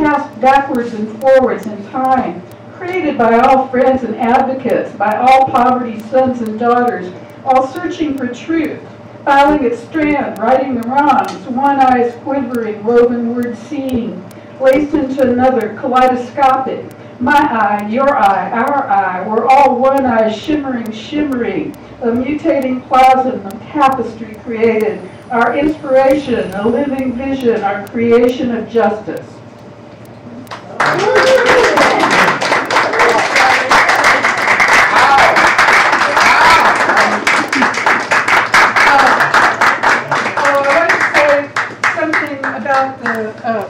passed backwards and forwards in time, created by all friends and advocates, by all poverty's sons and daughters, all searching for truth, filing its strand, righting the wrongs, one eye's quivering, woven word seeing, laced into another, kaleidoscopic. My eye, your eye, our eye, we're all one eye, shimmering, shimmering, a mutating plasm of tapestry created, our inspiration, a living vision, our creation of justice.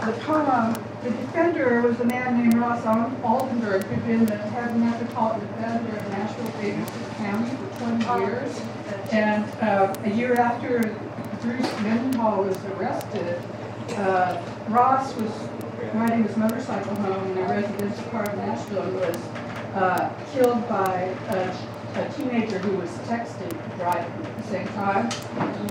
The poem, the defender was a man named Ross Aldenburg, who'd been the head metropolitan defender of Nashville-Davidson County for 20 years. And a year after Bruce Mendenhall was arrested, Ross was riding his motorcycle home in a residential part of Nashville and was killed by a teenager who was texting and driving at the same time.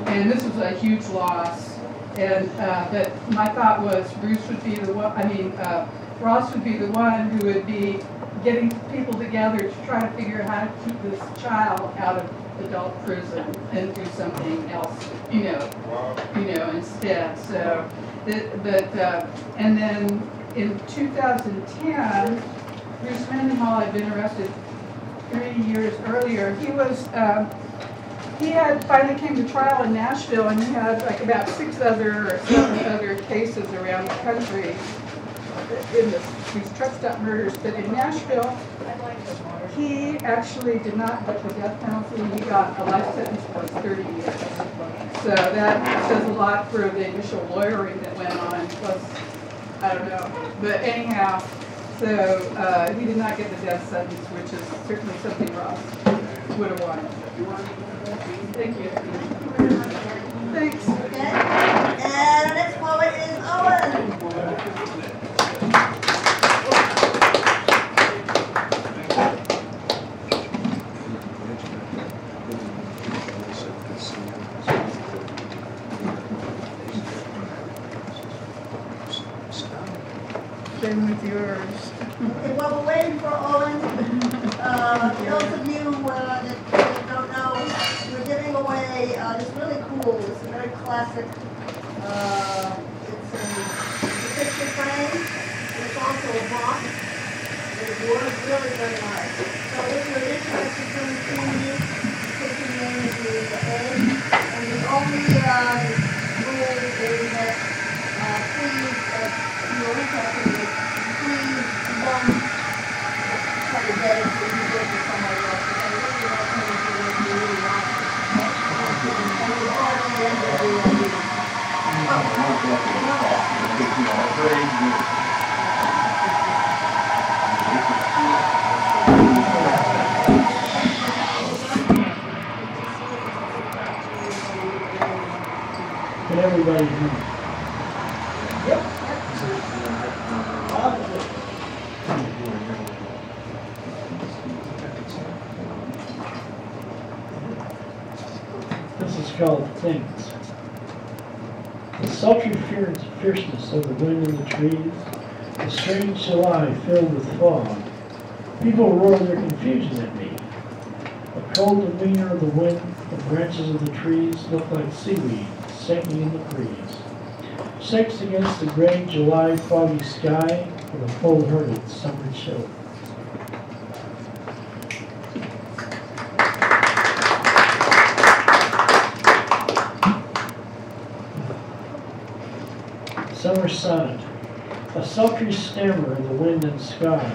And this was a huge loss. And but my thought was Bruce would be the one, Ross would be the one who would be getting people together to try to figure out how to keep this child out of adult prison and do something else, instead. So, and then in 2010, Bruce Mendenhall had been arrested 3 years earlier. He had finally came to trial in Nashville, and he had like about 6 or 7 other cases around the country in these truck stop murders. But in Nashville, he actually did not get the death penalty. He got a life sentence for 30 years. So that says a lot for the initial lawyering that went on. Plus, I don't know. But anyhow, so he did not get the death sentence, which is certainly something Ross would have wanted. Thank you. Thanks. Okay. And our next poet is Owen. Same with yours. Okay, well, we're waiting for Owen. Those of you that don't know, we're giving away this really cool, it's a very classic, it's a picture frame, and it's also a box. It works really very nice. So if you're interested in seeing this, put your name in the A, and the only rule is that please, if you're interested in it, please don't try to get it so you give it to somebody else. Because I really want to do what you really want. And we're all at the end of the Can everybody hear me? Yep. This is called Things. The sultry fierceness of the wind in the trees, the strange July filled with fog. People roar their confusion at me. The cold demeanor of the wind, the branches of the trees look like seaweed sinking in the breeze. Shakes against the gray July foggy sky with a full-hearted summer chill. Summer sonnet, a sultry stammer of the wind and sky,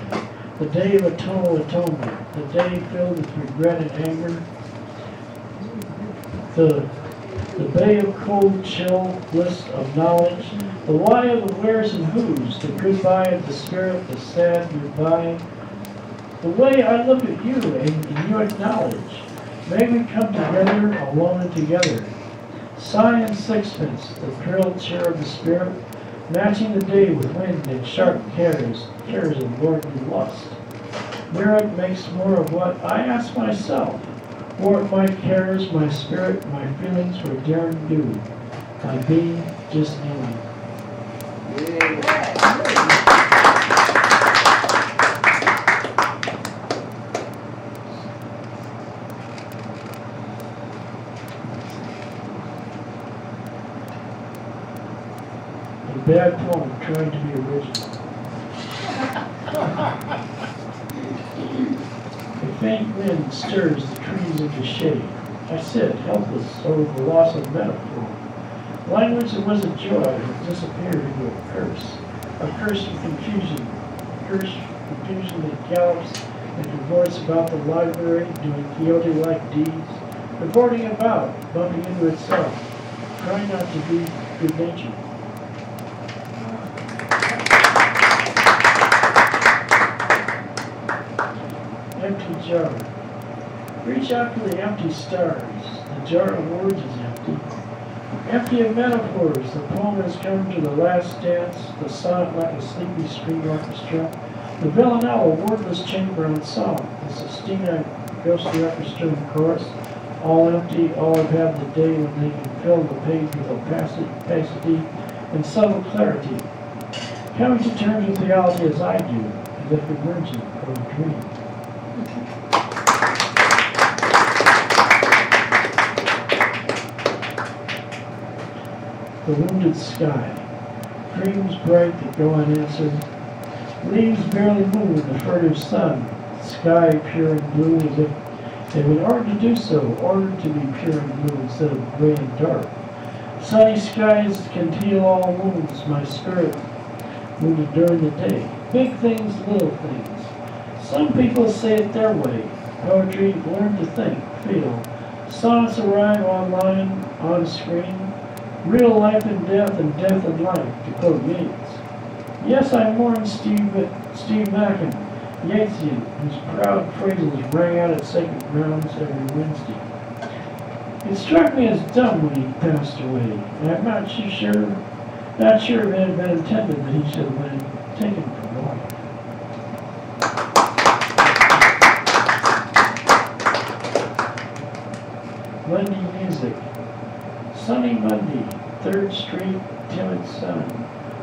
the day of atonement, the day filled with regret and anger, the bay of cold, chill, bliss of knowledge, the why of the wheres and whos, the goodbye of the spirit, the sad goodbye, the way I look at you and you acknowledge. May we come together, alone and together. Sigh and sixpence, the thrilled cheer of the spirit, matching the day with wind and sharp cares of lordly lust. Merit makes more of what I ask myself. More of my cares, my spirit, my feelings for daring do. My being just knowing. Yeah. to be original. A faint wind stirs the trees into shade. I sit, helpless, over the loss of metaphor. Language that was a joy has disappeared into a curse. A curse of confusion. A curse of confusion that gallops and cavorts about the library, doing Quixote-like deeds, cavorting about, bumping into itself, trying not to be good-natured. Empty jar. Reach out for the empty stars. The jar of words is empty. Empty of metaphors, the poem has come to the last dance, the sonnet like a sleepy string orchestra, the villanelle a wordless chamber on song, the Sistina ghostly orchestra and chorus, all empty, all have had the day when they can fill the page with opacity and subtle clarity, coming to terms with reality as I do, as if emerging from a dream. The wounded sky, dreams bright that go unanswered, leaves barely move in the furtive sun, sky pure and blue as if they've been ordered to do so, ordered to be pure and blue instead of gray and dark. Sunny skies can heal all wounds, my spirit wounded during the day. Big things, little things. Some people say it their way. Poetry, learn to think, feel. Sonnets arrive online, on screen. Real life and death and life, to quote Yeats. Yes, I mourn Steve Mackin, Yeatsian, whose proud phrases rang out at sacred grounds every Wednesday. It struck me as dumb when he passed away, and I'm not sure if it had been intended that he should have been taken from life. Monday music. Sunny Monday, 3rd Street, timid sun.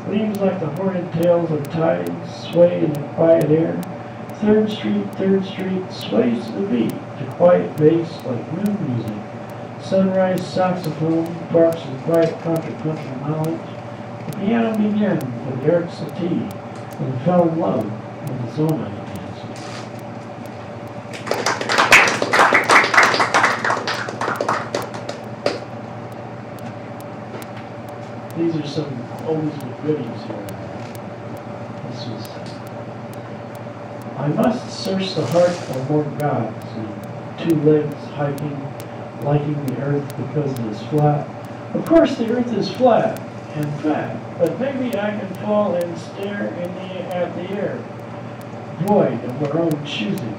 Leaves like the horned tails of tides sway in the quiet air. 3rd Street, sways to the beat, to quiet bass like moon music. Sunrise saxophone barks in quiet contrapuntal knowledge. The piano began with Eric Satie and fell in love with its own ideas. These are some oldies but goodies here. This was, I must search the heart for more gods, and 2 legs hiking, liking the earth because it is flat. Of course the earth is flat and fat, but maybe I can fall and stare at the air, void of our own choosing.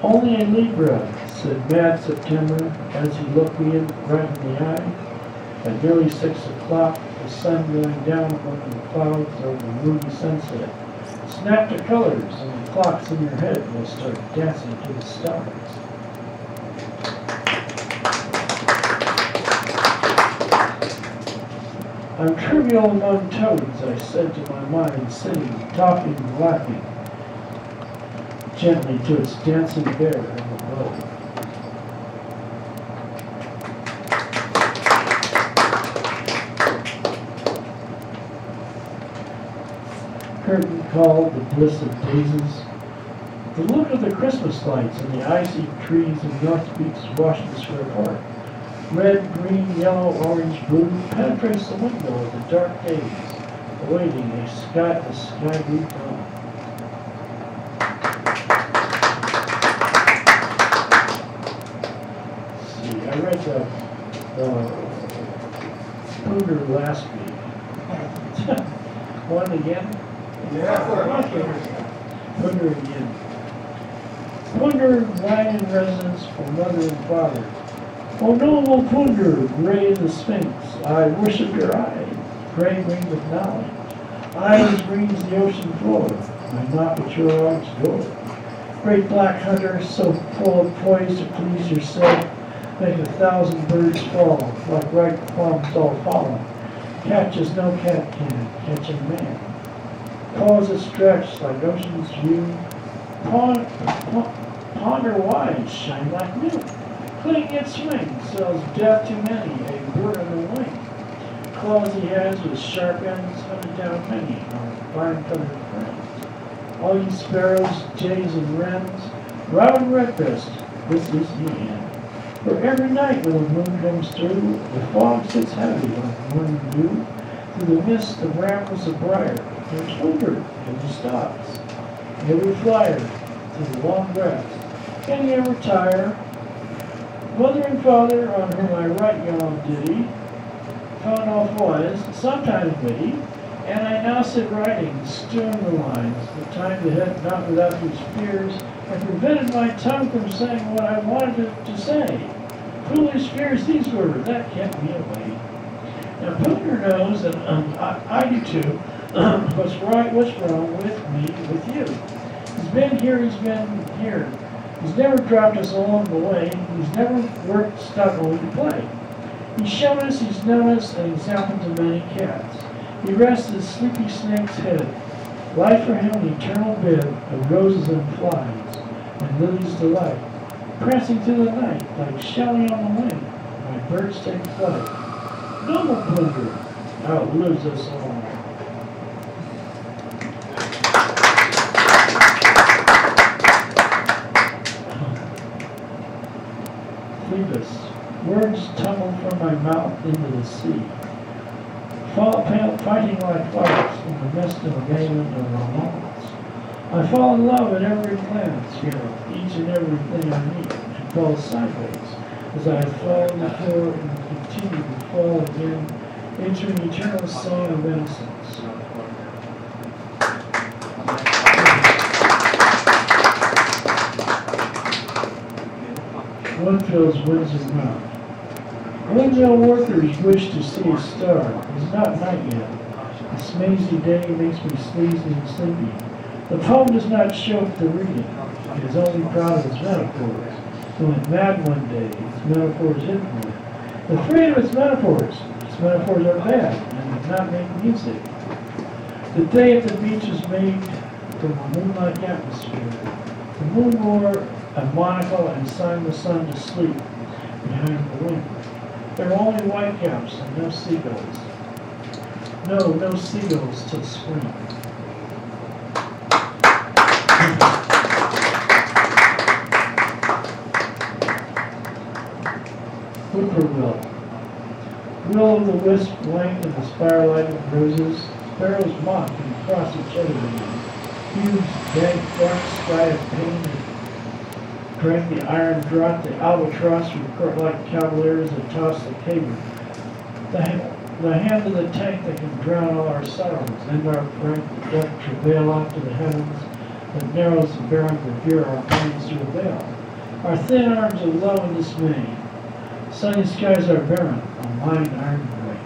Only a Libra, said Mad September as he looked me right in the eye. At nearly 6 o'clock, the sun going down among the clouds over the moody sunset. Snap the colors and the clocks in your head will start dancing to the stars. I'm trivial among toads, I said to my mind, sitting, talking, laughing gently to its dancing bear in the bow. Curtain called the bliss of daisies. The look of the Christmas lights and the icy trees in North Beach Washington Square Park. Red, green, yellow, orange, blue penetrates the window of the dark days, awaiting a sky blue dawn. I read the Pooner last week. One again? Pooner again. Pooner lying in residence for mother and father. O noble Pooner, gray as the Sphinx, I worship your eyes, gray green with knowledge. Eyes green as the ocean floor, I knock at your arch door. Great black hunter, so full of poise to please yourself, make 1,000 birds fall, like ripe plums all fallen. Catch as no cat can, catch a man. Paws that stretch like ocean's view, ponder wise, shine like new. Clicking its wings sells death to many, a bird on the wing. Claws he has with sharp ends hunted down many, our barn-feathered friends. All ye sparrows, jays, and wrens, robin redbreast, this is the end. For every night when the moon comes through, the fog sits heavy like morning dew. Through the mist of brambles of briar, there's Wilbur and he stops. Every flyer to the long grass, can he ever tire? Mother and father, on whom I write yon ditty, found off was sometimes witty, and I now sit writing, stewing the lines, the time to hit not without whose fears, and prevented my tongue from saying what I wanted it to say. Foolish fears these were, that kept me away. Now Pooner knows, and I do too, what's right, what's wrong with me, with you. He's been here. He's never dropped us along the way. He's never worked stuck only to play. He's shown us, he's known us, and he's happened to many cats. He rests his sleepy snake's head. Life for him an eternal bed of roses and flies, and lilies delight, prancing through the night like Shelley on the wing, my birds take flight. Noble Plunger outlives us all. Phoebus, words tumble from my mouth into the sea, fighting like flowers in the midst of a game of romance. I fall in love at every glance here, each and everything I meet, and fall sideways as I have fallen before and continue to fall again into an eternal song of innocence. One fills Windsor Mount. Windmill workers wish to see a star. It's not night yet. This mazy day makes me sleazy and sleepy. The poem does not show up the reading. It is only proud of its metaphors. It went mad one day. Its metaphors hit me. Afraid of its metaphors. Its metaphors are bad and do not make music. The day at the beach is made from a moonlight atmosphere. The moon wore a monocle and signed the sun to sleep behind the wing. There are only whitecaps and no seagulls. No seagulls till spring. Whippoorwill. Will-o'-the-wisp blank in the firelight of roses. Sparrows mock and cross each other again. Huge, dank, dark sky of pain that drank the iron draught. The albatross report like cavaliers that toss the cable. The hand of the tank that can drown all our sorrows. And our frank death travail off to the heavens that narrows the barren revere our minds to a veil. Our thin arms are low in dismay. Sunny skies are barren, our mind iron gray.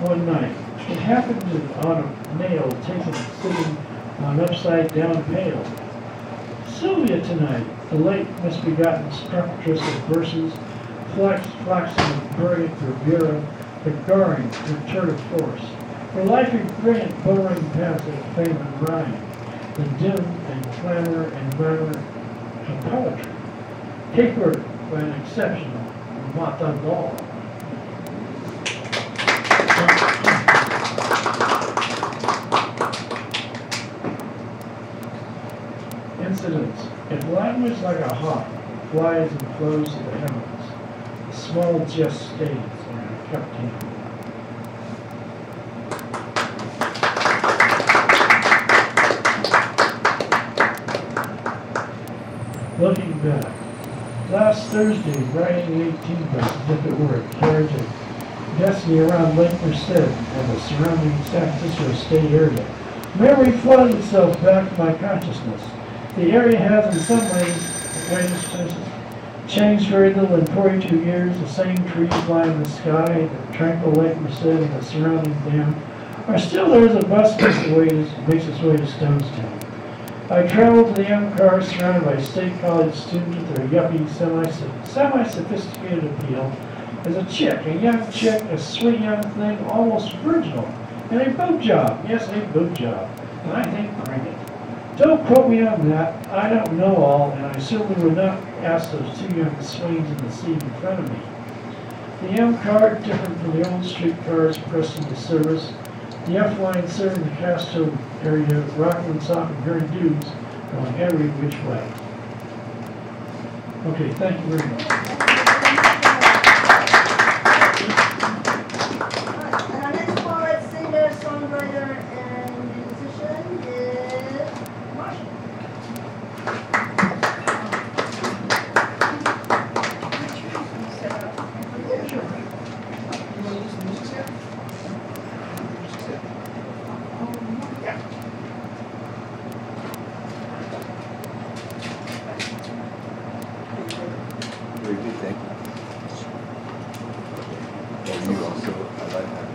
One night, it happened on a nail taken sitting on upside down pail. Sylvia tonight, the late misbegotten structress of verses, flaxen with brilliant bravura, but garring with turtle force. Her life a brilliant, burrowing path of fame and rhyme, the dim and clamor and murmur of poetry, tapered by an exceptional Mata Gall. Incidents. If language like a hawk flies and flows to the heavens, a small jest stays on a cupped hand. Looking back, last Thursday, riding the 18 bus as if it were a carriage of destiny around Lake Merced and the surrounding San Francisco State area, memory flooded itself back to my consciousness. The area has in some ways changed very little in 42 years. The same trees line the sky, the tranquil Lake Merced and the surrounding dam are still there as a bus makes its way to Stonestown. I traveled to the M car surrounded by state college students with their yuppie, semi-sophisticated appeal as a young chick, a sweet young thing, almost virginal, and a boob job, yes, a boob job, And I think bring it. Don't quote me on that. I don't know all, and I certainly would not ask those two young swains in the seat in front of me. The M card, different from the old street cars pressed into service. The F line serving the Castro area, Rockland, Sock, and Gurney dudes going every which way. Okay, thank you very much. And our next poet, singer, songwriter, and musician is Marshall. Very good, thank you. And you also, I like that.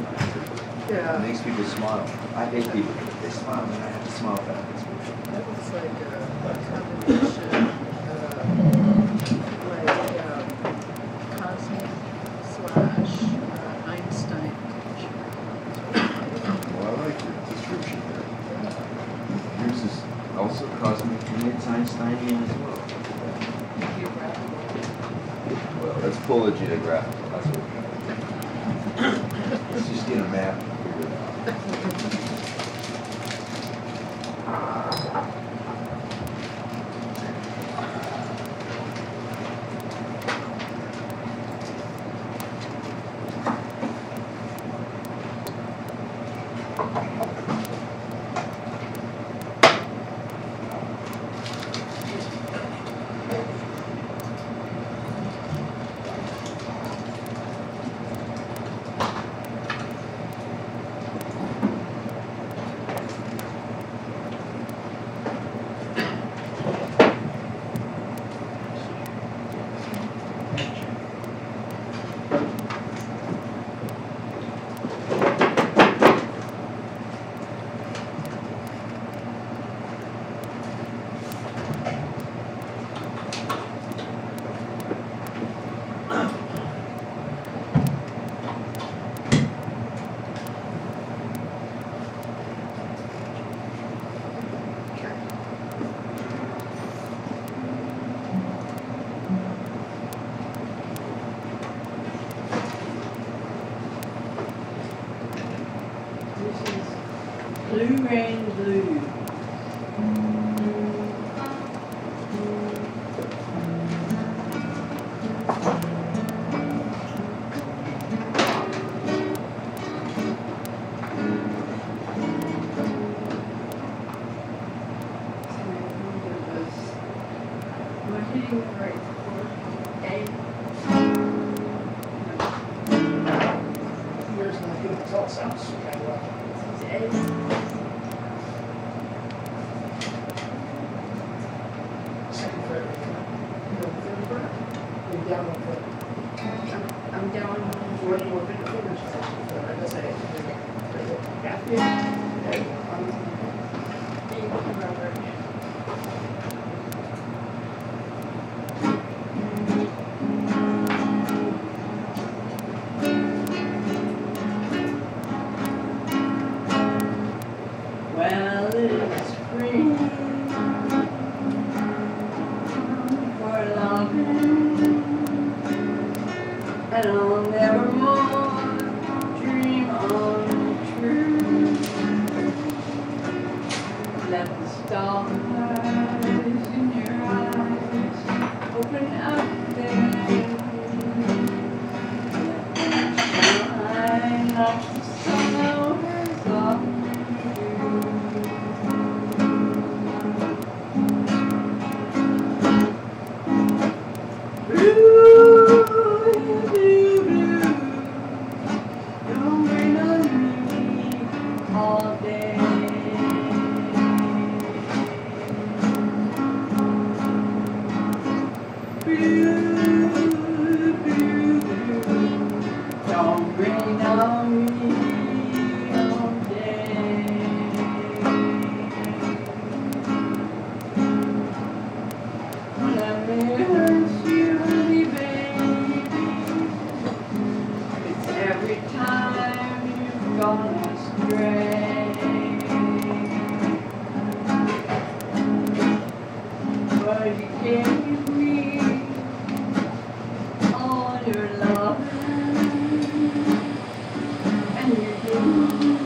Yeah, It makes people smile. I hate people, but they smile, and I have to smile back. that looks like a combination cosmic / Einstein picture. Well, I like your description there. Yours is also cosmic, and it's Einsteinian as well. Well, let's pull a geographical, that's what we're doing. Let's just get a map and figure it out. Blue Rain Blue. Am I hitting the right chord? A. Yours not good, it all sounds kind of well. This is A. Second fret. Third fret? You're down one foot. I'm down. What do you want bigger fingers? That's A. Yeah. Thank you, Robert. Well, it's spring for long, and I'll never more dream on true. Let the stars in your eyes open up their shine like the sun over soft. Blue, blue, blue, don't rain on me all day. Blue, blue, blue, don't rain on me gave me all your love, and you didn't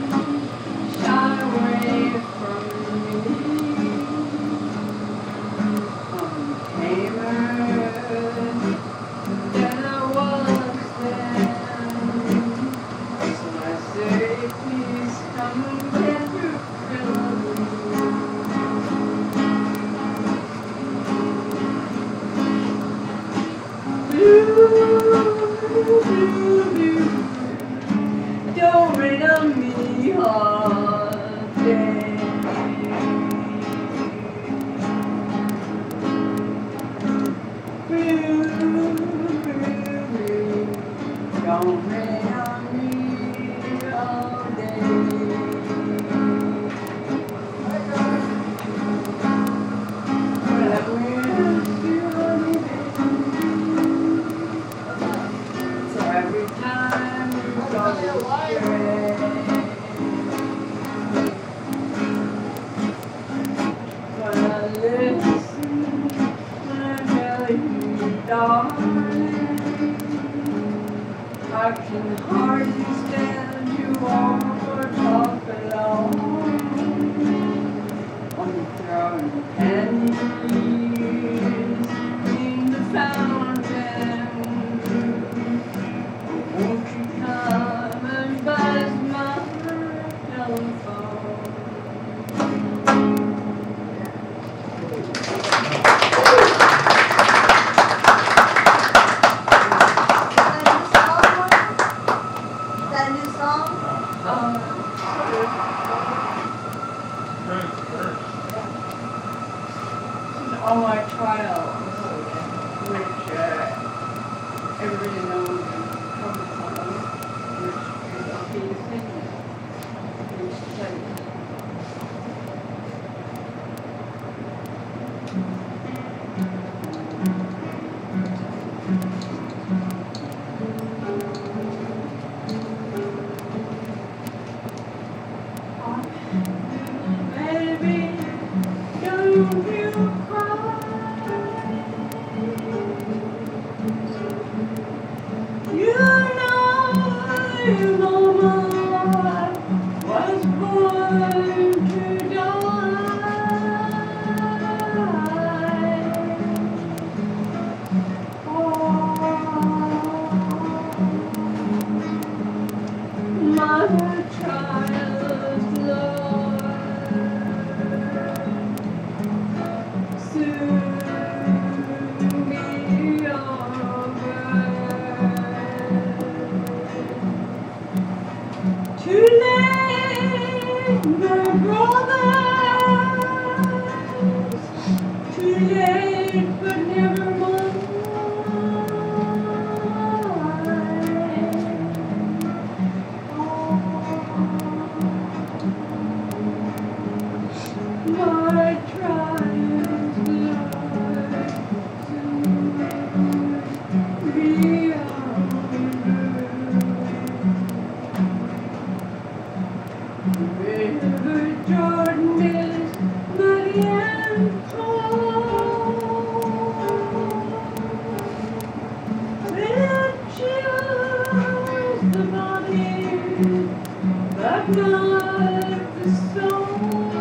shy away from me. Tamer than I was then. So I say, please come get your fill. Don't rain on me all day. Don't rain on me all day. Well, I wish you so every time you go astray, when I listen, when I tell you, darling, I can hardly stand you walk or talk alone on the throne pennies in the fountain. Won't you come and buzz my telephone? Is that a new song? All my trials, which everybody knows comes from, which is a piece in each place. Baby, don't you cry. You know your mama was born to die. My child, Lord, soon be over. Too late, my brothers, too late, but never mind. My trials, Lord, soon be over. River Jordan is muddy and cold. It chills the body, but not the soul.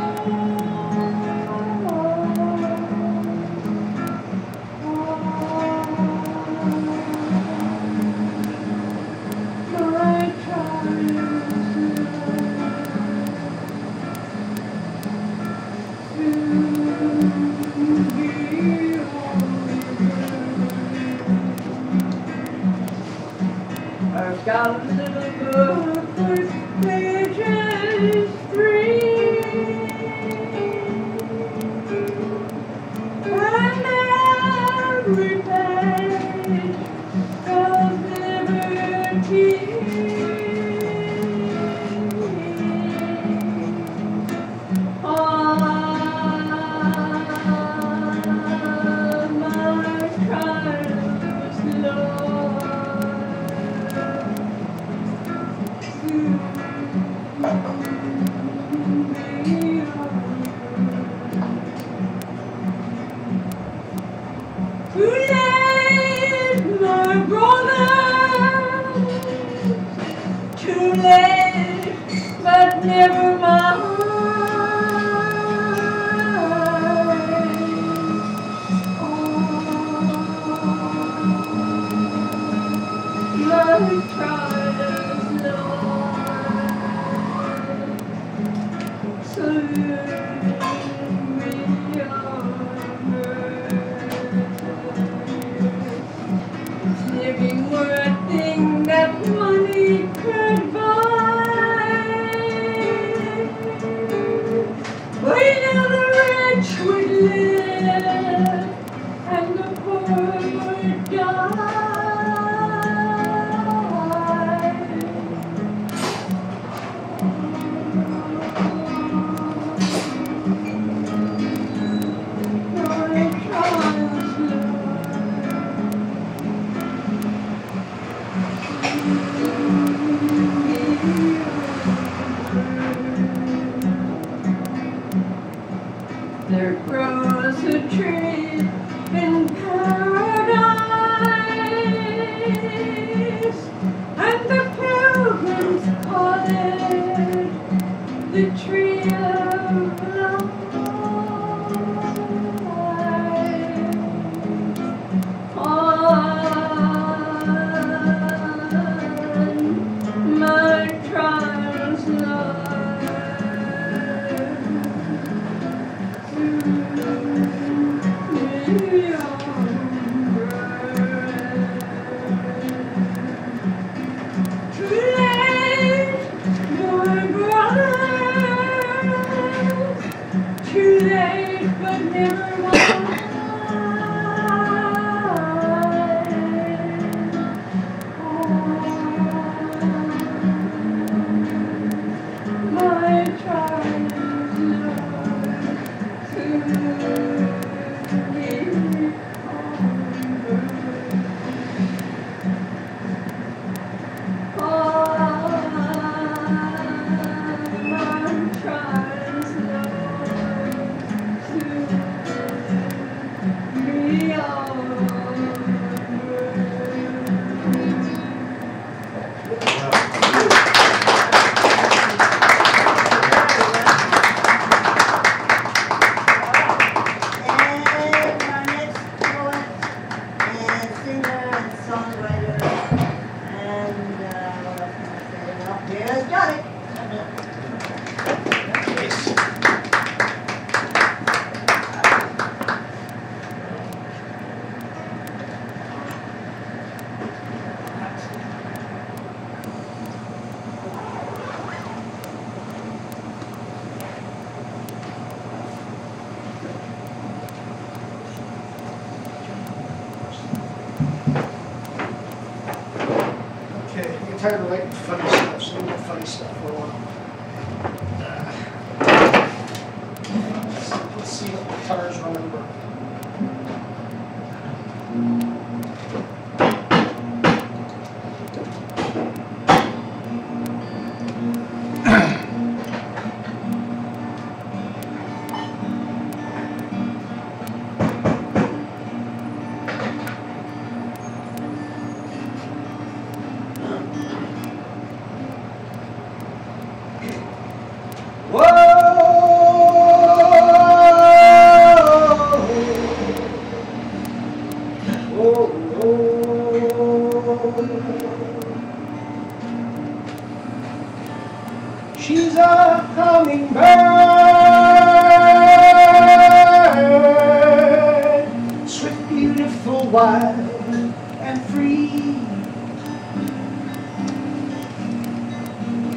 My trials, I've got a little book, first pages 3, and every page of liberty. My trials, Lord, late, but never mind. My trials, Lord, salute me living were a thing that money could buy. But now the rich would live and the poor would die. There grows a tree in paradise, and the pilgrims call it the tree of life. On my trials, Lord, too late, my brothers, too late, but never mind. My trials, Lord, tired of writing funny stuff, so we'll get funny stuff for a while. Let's see what the guitars remember. She's a hummingbird, swift, beautiful, wild, and free.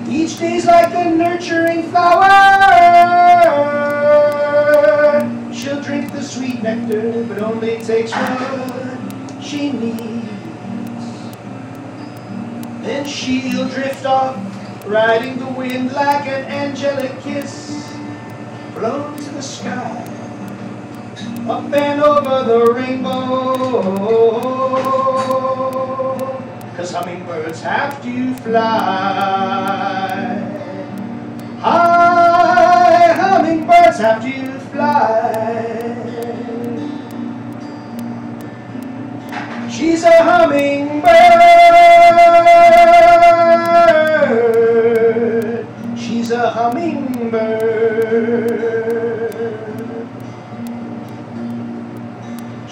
Each day's like a nurturing flower. She'll drink the sweet nectar, but only takes what she needs. Then she'll drift off, riding the wind like an angelic kiss, flown to the sky, up and over the rainbow. 'Cause hummingbirds have to fly. High, hummingbirds have to fly. She's a hummingbird,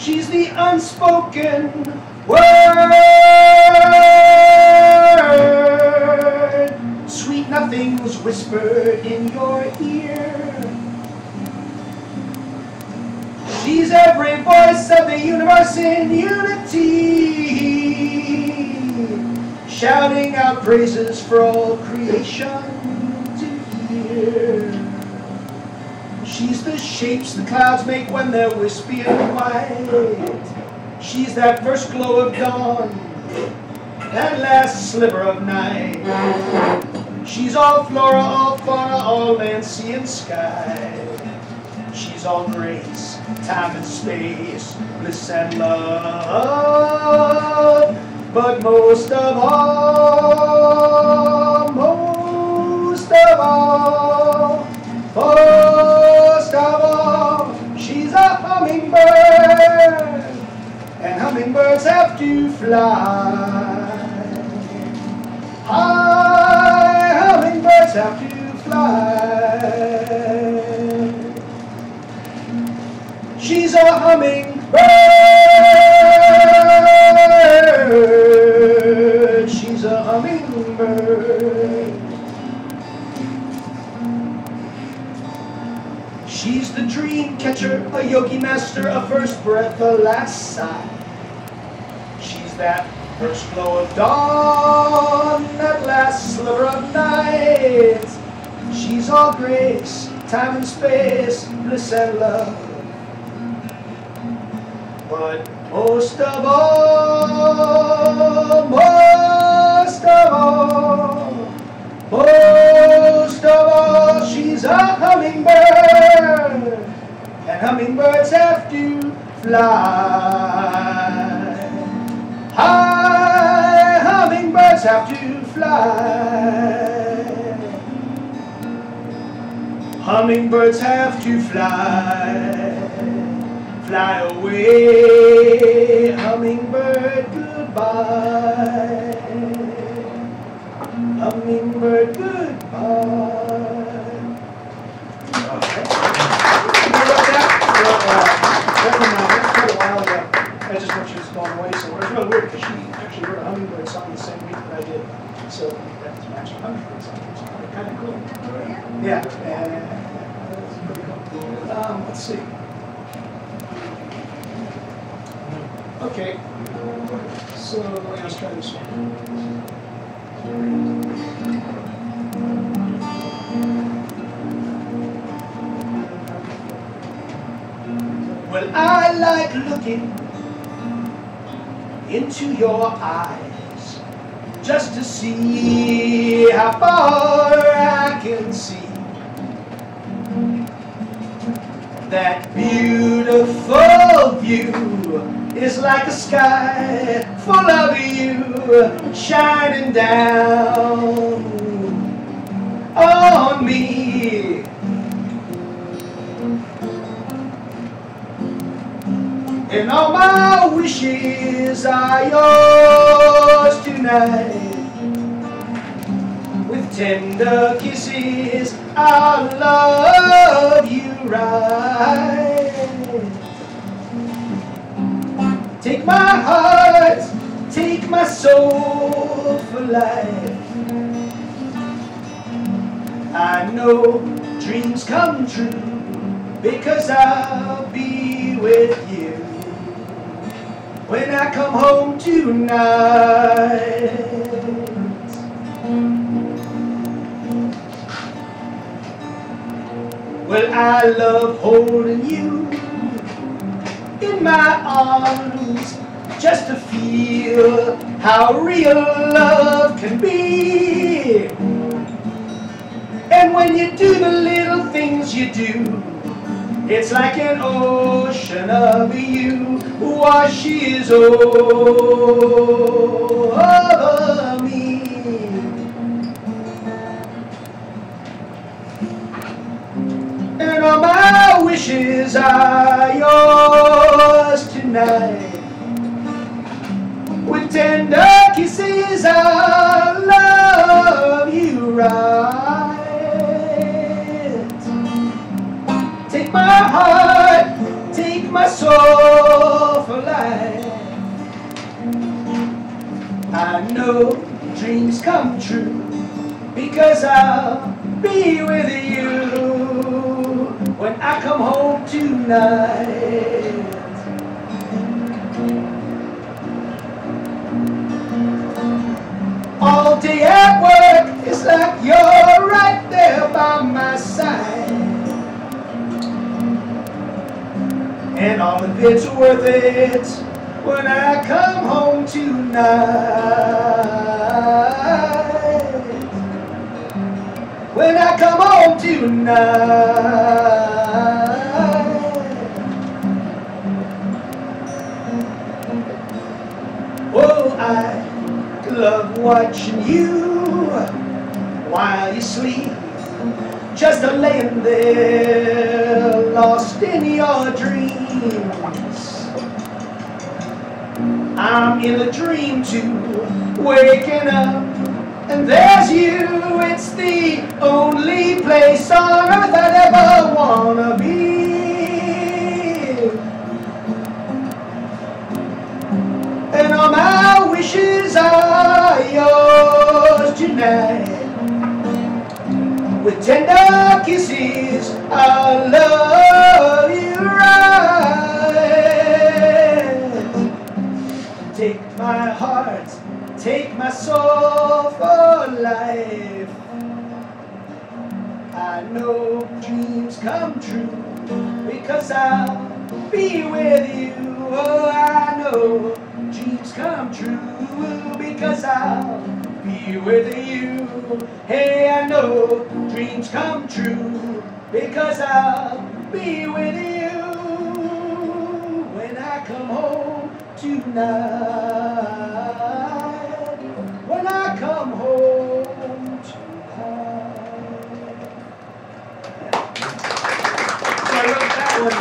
She's the unspoken word. Sweet nothings whispered in your ear. She's every voice of the universe in unity, shouting out praises for all creation to hear. She's the shapes the clouds make when they're wispy and white. She's that first glow of dawn, that last sliver of night. She's all flora, all fauna, all land, sea, and sky. She's all grace, time and space, bliss and love. But most of all, she's a hummingbird, and hummingbirds have to fly. High, hummingbirds have to fly. She's a hummingbird. She's a hummingbird. She's the dream catcher, a yogi master, a first breath, a last sigh. She's that first glow of dawn, that last sliver of night. She's all grace, time and space, bliss and love. But most of all, she's a hummingbird, and hummingbirds have to fly. High, hummingbirds have to fly. Hummingbirds have to fly. Fly away, hummingbird, goodbye. Hummingbird, goodbye. Quite a while ago. I just when she was going away, so it was really weird because she actually wrote a hummingbird song the same week that I did. So that's actually a hummingbird song. It's kind of cool. Yeah, and that's pretty cool. Let's see. Okay, so let's try this one. Well, I like looking into your eyes just to see how far I can see. That beautiful view is like a sky full of you shining down on me. And all my wishes are yours tonight. With tender kisses, I'll love you right. Take my heart, take my soul for life. I know dreams come true because I'll be with you when I come home tonight. Well, I love holding you in my arms just to feel how real love can be. And when you do the little things you do, it's like an ocean of you washes over me. And all my wishes are yours tonight. With tender kisses, I'll love you right. Take my heart, take my soul know dreams come true because I'll be with you when I come home tonight. All day at work, it's like you're right there by my side. And all of it's worth it when I come home tonight. When I come home tonight. Oh, I love watching you while you sleep, just a laying there lost in your dreams. I'm in a dream too, waking up, and there's you. It's the only place on earth I'd ever wanna be. And all my wishes are yours tonight. With tender kisses, I'll love you right. Take my heart, take my soul for life. I know dreams come true because I'll be with you. Oh, I know dreams come true because I'll be with you. Hey, I know dreams come true because I'll be with you when I come home tonight. When I come home tonight. So I wrote that one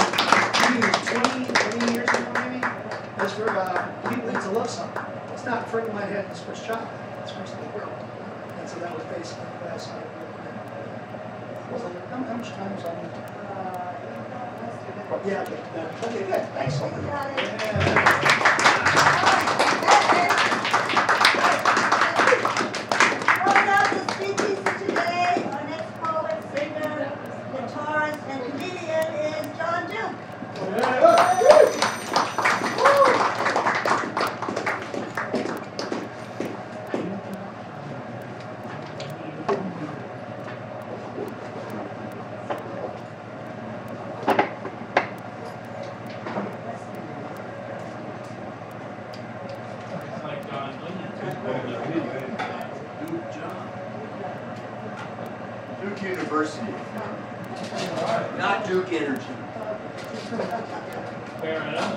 20 years ago maybe. That's for people who need a love song. It's not for anyone who had his first child. It's first little girl. And so that was basically the last song. How much time was on it? Yeah, okay. Okay, good. Thanks. Yeah. Rolling out the speeches today, our next poet, singer, guitarist, and comedian is John Duke. Duke University. Not Duke Energy. Fair enough.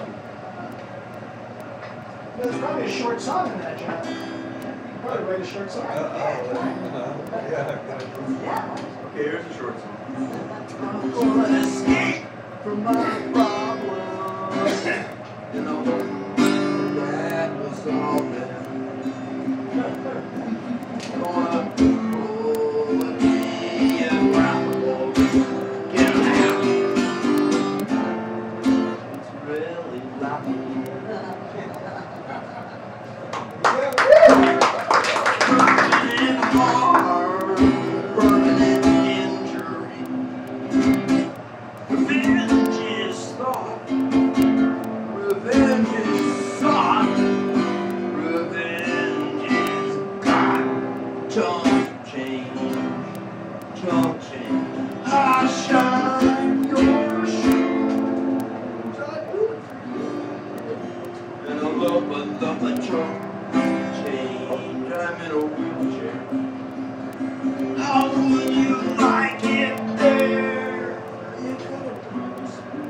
There's probably a short song in that, John. You probably write a short song. Okay, here's a short song. I'm gonna escape from my problems. You know, that was all that. Gonna roll me around, get out. It's really lucky. Permanent harm, permanent injury. Revenge is thought. Revenge is sought. Revenge is God. Chump change. Chump change. I shine your shoes. I do it for you. And I love a chump change. I'm in a wheelchair. How would you like it there? You gotta promise me.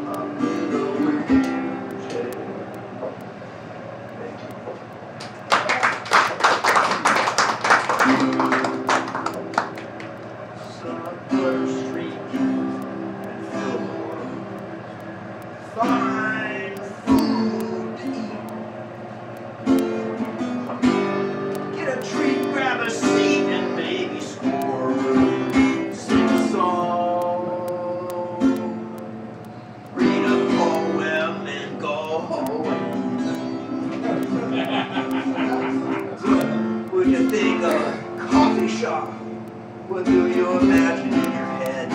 I'm in a wheelchair. Thank you. Sunflower Street and Fillmore. Fine food to eat. Get a treat, grab a seat, and maybe squeeze. what do you imagine in your head?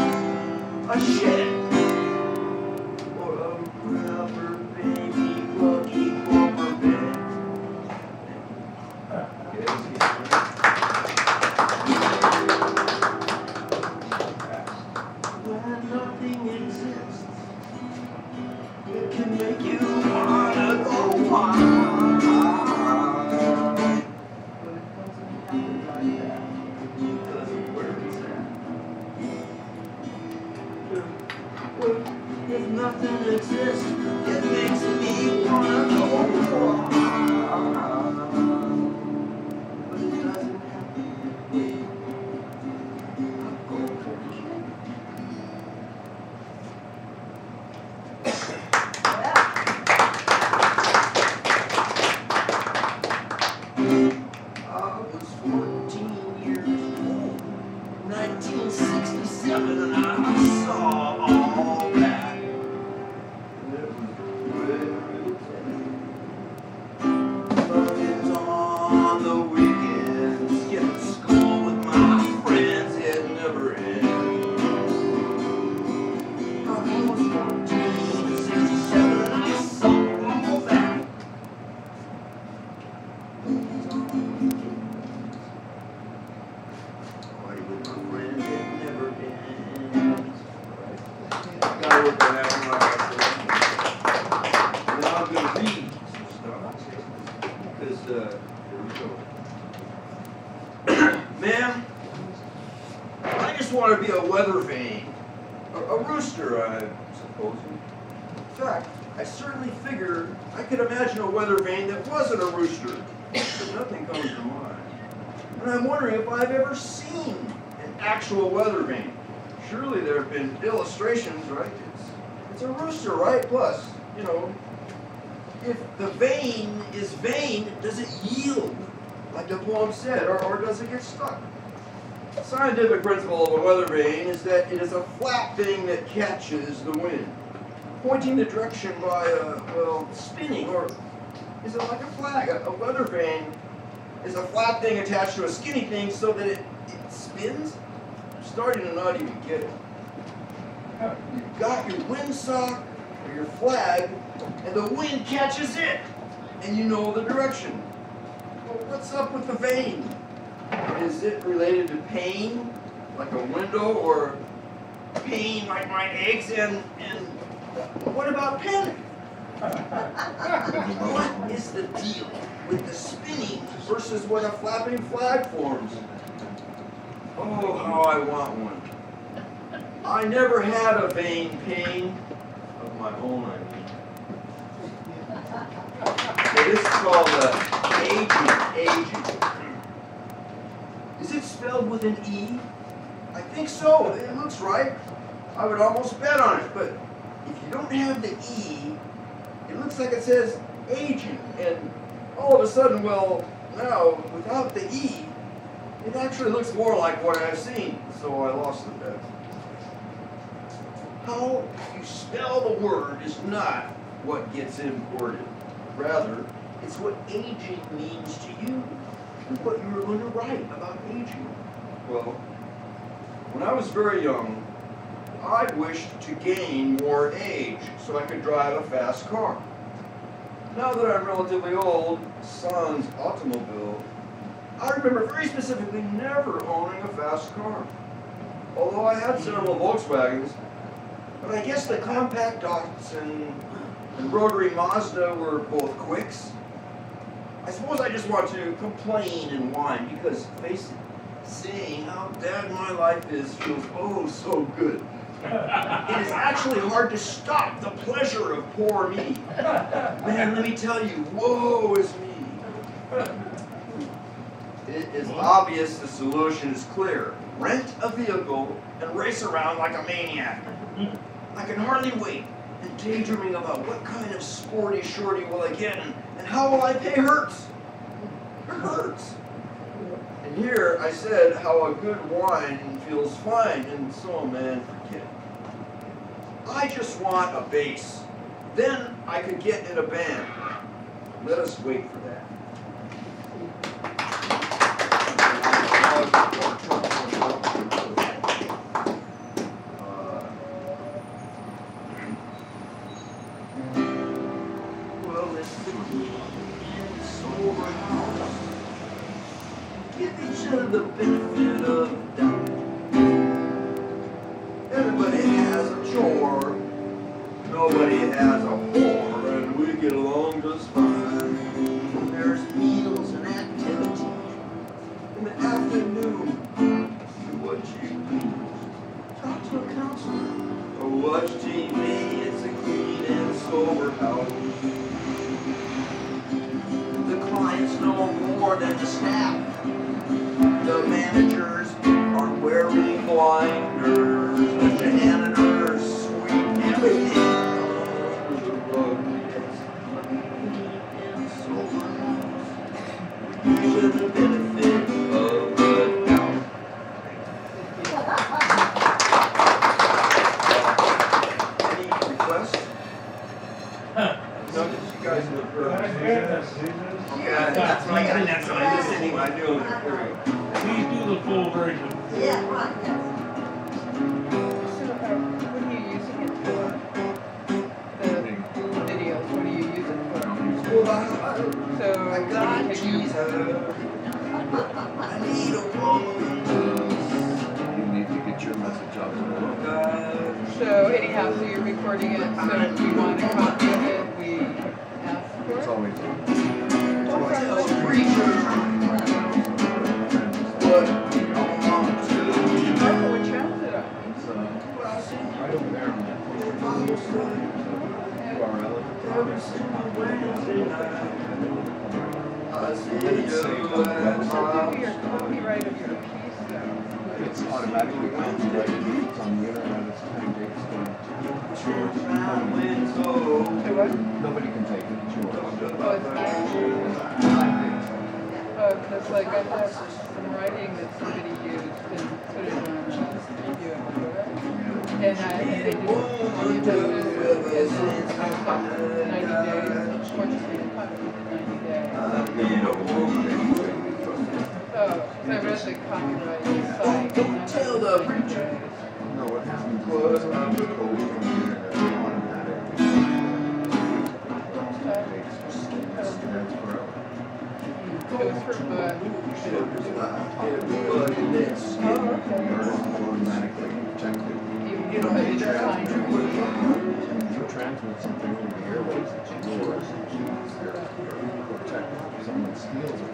A shed. Or a rubber baby buggy over bed. When nothing exists, it can make you wanna go wild. But it doesn't happen like that. It doesn't where it's at. If nothing exists, it makes me wanna go wild. But it doesn't happen. I go for it. I was 14 years old, 1967, and I saw all that. And it was really sad. Mondays on the weekends, skipping school with my friends, it never ends. I was 14, 67, and I saw all that. Party with my friends, it never ends. Gotta work on that one. Now I'm gonna read some stuff. Because, here we go. Ma'am, I just want to be a weather vane. A rooster, I suppose. In fact, I certainly figured I could imagine a weather vane that wasn't a rooster. But nothing comes to mind. And I'm wondering if I've ever seen an actual weather vane. Surely there have been illustrations, right? It's a rooster, right? Plus, you know, if the vane is vain, does it yield, like the poem said, or does it get stuck? The scientific principle of a weather vane is that it is a flat thing that catches the wind, pointing the direction by, well, spinning, or is it like a flag? A weather vane is a flat thing attached to a skinny thing so that it spins? I'm starting to not even get it. You've got your windsock or your flag, and the wind catches it, and you know the direction. Well, what's up with the vane? Is it related to pain, like a window, or pain like my eggs, and what about panic? What is the deal with the spinning versus what a flapping flag forms? Oh, how I want one. I never had a vein pain of my own, I mean. So this is called aging. Is it spelled with an E? I think so. It looks right. I would almost bet on it, but if you don't have the E, it looks like it says aging, and all of a sudden, well, now, without the E, it actually looks more like what I've seen, so I lost the bet. How you spell the word is not what gets imported. Rather, it's what aging means to you, and what you were going to write about aging. Well, when I was very young, I wished to gain more age so I could drive a fast car. Now that I'm relatively old, sans automobile, I remember very specifically never owning a fast car. Although I had several Volkswagens, but I guess the compact dots and rotary Mazda were both quicks. I suppose I just want to complain and whine because, face it, saying how bad my life is feels oh so good. It is actually hard to stop the pleasure of poor me. Man, let me tell you, woe is me. It is obvious the solution is clear. Rent a vehicle and race around like a maniac. I can hardly wait, and daydreaming about what kind of sporty shorty will I get and how will I pay Hertz. Hertz. And here I said how a good wine feels fine, and so man, forget. I just want a bass. Then I could get in a band. Let us wait for that. sober house. Give each other the benefit of the doubt. Everybody has a chore. Nobody has a whore, and we get along just fine. There's meals and activity. In the afternoon, do what you please. Talk to a counselor or watch TV. It's a clean and sober house. The clients know more than the staff. The managers are wearing blinders. The janitors sweep everything under the rug. It's a clean and sober house. Each of the benefit of the doubt. Any requests? No, you guys look good. Okay, that's what I got next time. I'm just sitting when I do it. Here we go. Please do the full version. Yeah, right, yes. So, what are you using it for? The videos, what are you using it for? So, I got can you, Jesus. I need a woman. You need to get your message out to the world. so anyhow, so you're recording it, so if you want a copy of it, we ask for It's it? always What? Oh, what channel is it on? it's right over there on that URL. Every single Wednesday night, I see you So do your copyright of your piece, though. It's automatically copyrighted. It's on the internet. It's time dates. To what? Nobody can take it. It's yours. Oh, it's actually, Time dates. because like I have some writing that somebody used and put it on review and whatever. And they do, you do it, it's 90 days, unfortunately, the copyright is 90 days. Oh, so I read the copyright site. Don't tell the preacher. No, what happens was the code from the internet is automatic. It's forever. Goes for book. Everybody next Oh, okay. Automatically protected. You know, but it's fine. You transmit something over the airways that's yours. You're protected. If someone steals it,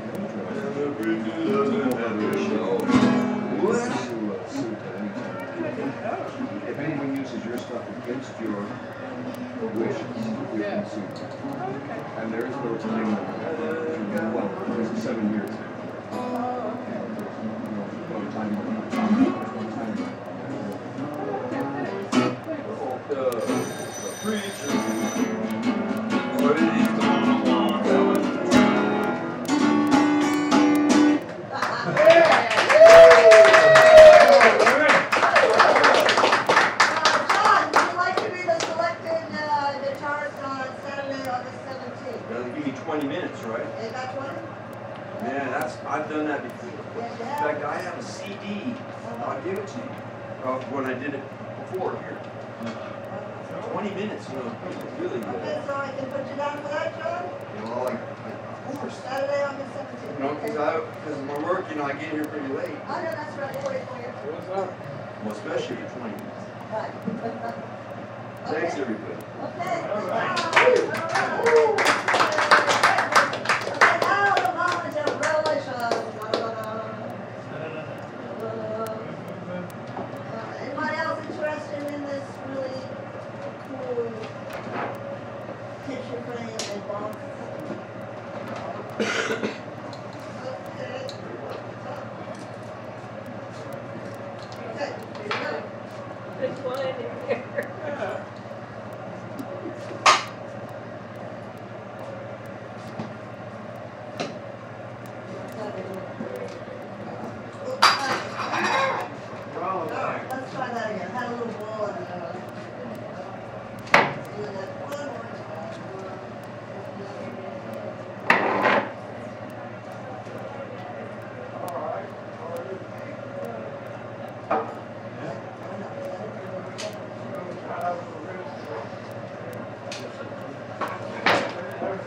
suit at any time. If anyone uses your stuff against your wishes, you can sue them. And there is no time limit. Well, there's 7 years now. No time limit. The preacher. What is he gonna want? John, would you like to be the selected guitarist on Saturday, August 17th? That'll give me 20 minutes, right? You got 20? Yeah, I've done that before. Yes, you In have. fact, I have a CD. I'll give it to you. Of when I did it before here. 20 minutes, really good. Okay, so I can put you down for that, John? Well, of course. Saturday, August 17th. Because of my work, I get here pretty late. I know, that's right, we'll wait for you. Well, especially for 20 minutes. Right. Thanks, Okay. everybody. Okay. All right. Okay, now the moment of revelation. Anybody else interested in this really cool picture frame and box? Okay. Okay, here you go. There's one in here. Let's try that again. Had a little ball in there. Let's do that one more time.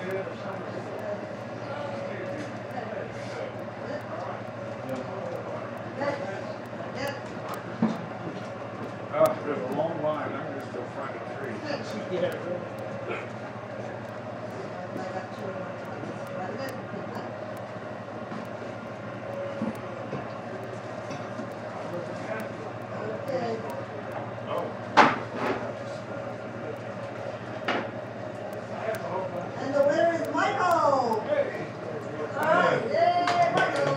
Oh, there's a long line. I'm gonna still find a tree. Yeah. And the winner is Michael. All right, yay, Michael.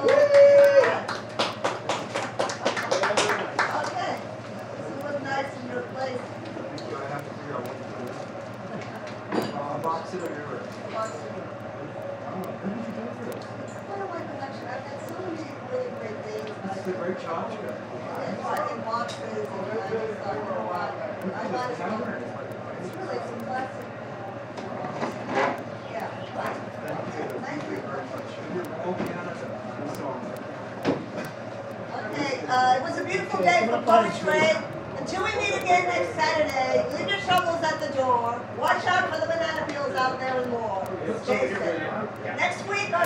Okay, this will look nice in your place. Box it or river. Part of my collection, I've got so many really great things. It's a great job. In boxes, and I just thought, you know what, I might as well. It's really some classic. Yeah, right. Thank you. Okay, it was a beautiful day for poetry. Until we meet again next Saturday, leave your shovels at the door. Watch out for the banana peels out there and more. Stay safe. Next week, our